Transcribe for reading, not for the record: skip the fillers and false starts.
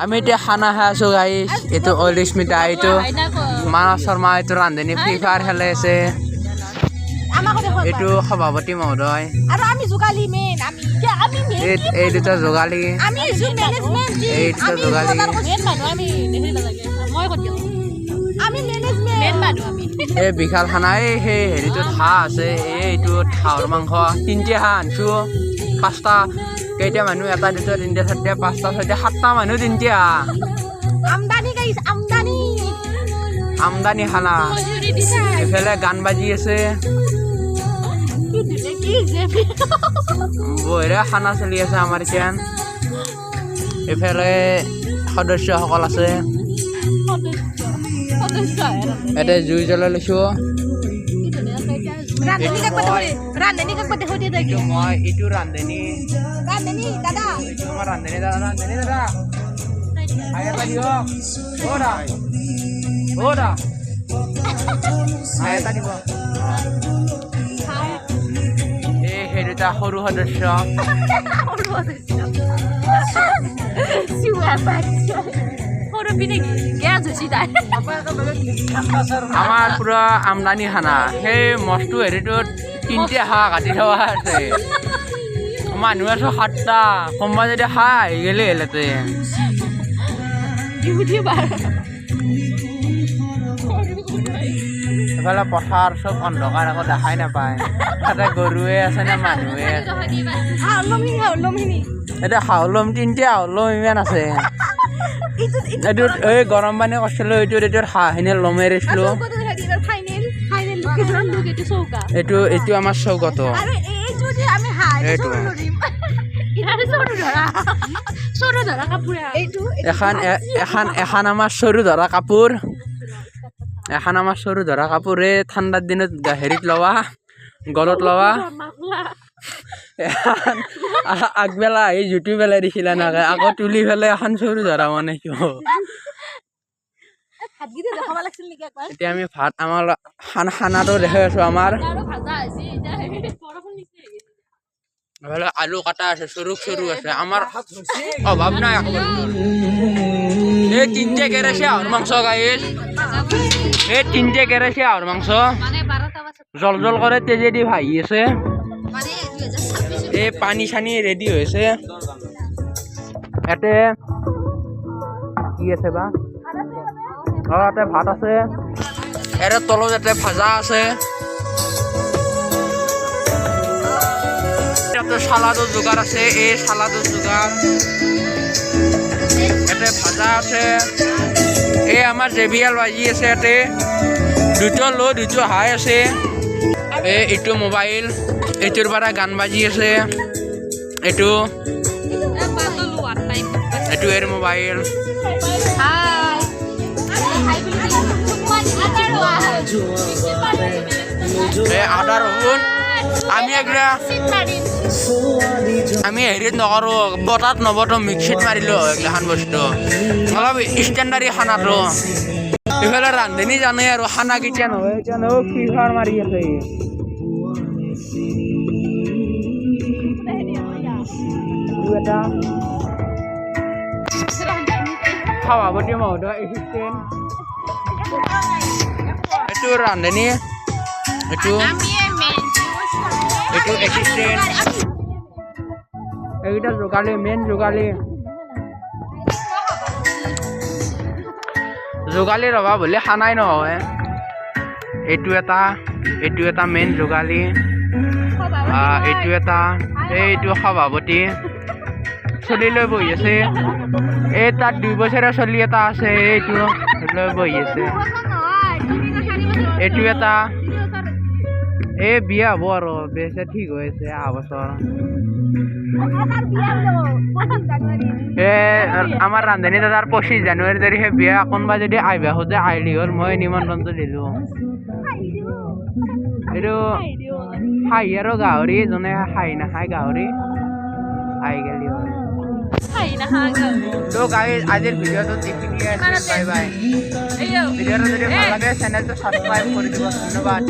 আমি এতিয়া খানা খাই আছোঁ গাইছ এইটো অলিস্মিতা এইটো মানস শৰ্মা এইটো ৰান্ধনী ফ্ৰী ফায়াৰ খেলাই আছে এইটো সভাপতি মহোদয় এই দুটা যোগালী এই দুটা যোগালী এই বিশাল খানা এই সেই হেৰিটোত হাঁহ আছে এইটো হাঁহৰ মাংস 3টা হাঁহ আনিছোঁ 5টা কেইটা মানুহ 1 2 3 4 5 6 7টা মানুহ 3টা আমদানি খানা এইফালে গান বাজি আছে বঢ়িয়া খানা চলি আছে আমাৰ এতিয়া এইফালে সদস্যসকল আছে এটা জুই জ্বলাই লৈছোঁ মই এইটো ৰান্ধনী দাদা এইটো আমাৰ ৰান্ধনী দাদা আয়া দিয়ক ওৰা আয়া দিব এই হেৰিটা সৰু সদস্য আমাৰ পুৰা আমদানি খানা সেই মস্ত হেৰিটোত 3টা হাঁহ কাটি থোৱা আছে মানুহ আছো 7টা কোনোবা যদি খাই আহি গ'লে হেলেতে এইফালে পথাৰ চব অন্ধকাৰ আকৌ দেখাই নাপায় তাতে গৰুৱে আছে নে মানুহে আছে এতিয়া হাউলম 3টা হাউলম ইমান আছে এইটোত এই গৰম পানী কৰিছিলোঁ এইটোত হাঁহখিনি লমে এৰিছিলোঁ এইটো আমাৰ চৌকাটো এখন আমাৰ চৰু ধৰা কাপোৰ এই ঠাণ্ডাৰ দিনত হেৰিত লোৱা গলত লোৱা আগবেলা আহি জুতি পেলাই দিছিলা নাকে আকৌ তুলি পেলাই এখন চৰু ধৰা মানে কিয় এতিয়া আমি ভাত আমাৰ খানাটো দেখাই আছো আমাৰ আলু কাটা আছে সৰু আছে আমাৰ অভাৱ নাই এই 3টা কেৰাচি হাঁহৰ মাংস গাইছ এই 3টা কেৰাচি হাঁহৰ মাংস জল কৰে তেজেদি ভাহি আছে এই পানী চানী ৰেডি হৈছে ইয়াতে কি আছে বা ইয়াতে ভাত আছে ইয়াতে তলত ইয়াতে ভাজা আছে ইয়াতে চালাডৰ যোগাৰ আছে এই চালাডৰ যোগাৰ ইয়াতে ভাজা আছে এই আমাৰ জেবিএল বাজি আছে ইয়াতে 2টো লো 2টো হাই আছে এইটো মোবাইল এইটোৰ পৰা গান বাজি আছে এইটো এৰ মোবাইল আদাৰ ৰহুন আমি হেৰিত নকৰোঁ বতাত নবতো মিক্সিত মাৰিলোঁ এইগিলাখান বস্তু অলপ ষ্টেণ্ডাৰী খানাটো এইফালে ৰান্ধনী জানে আৰু খানা কেতিয়া নহয় এতিয়া নহয় ফ্ৰী ফায়াৰ মাৰি আছে এটা সভাপতি মহোদয় এচিষ্টেণ্ট এইটো ৰান্ধনী এইটো এচিষ্টেণ্ট এইকেইটা যোগালী মেইন যোগালীৰ অভাৱ হ'লে খানাই নহয় এইটো এটা মেইন যোগালী এইটো সভাপতি চলি লৈ বহি আছে এই তাত 2 বছৰীয়া চলি এটা আছে এইটো লৈ বহি আছে এইটো এটা এই বিয়া হ'ব আৰু বেছে ঠিক হৈ আছে অহা বছৰ আমাৰ ৰান্ধনী দাদাৰ 25 জানুৱাৰী তাৰিখে বিয়া কোনোবা যদি আহিব খোজে আহিলি হ'ল মই নিমন্ত্ৰণটো দিলোঁ এইটো খাহী আৰু গাহৰি যোনে খাহী নাখায় গাহৰি আহি গেলি হ'ল তো গাইজ আজিৰ ভিডিঅ'টো দেখিয়ে বাই বাই ভিডিঅ'টো যদি ভাল লাগে চেনেলটো ছাবস্ক্ৰাইব কৰি দিব ধন্যবাদ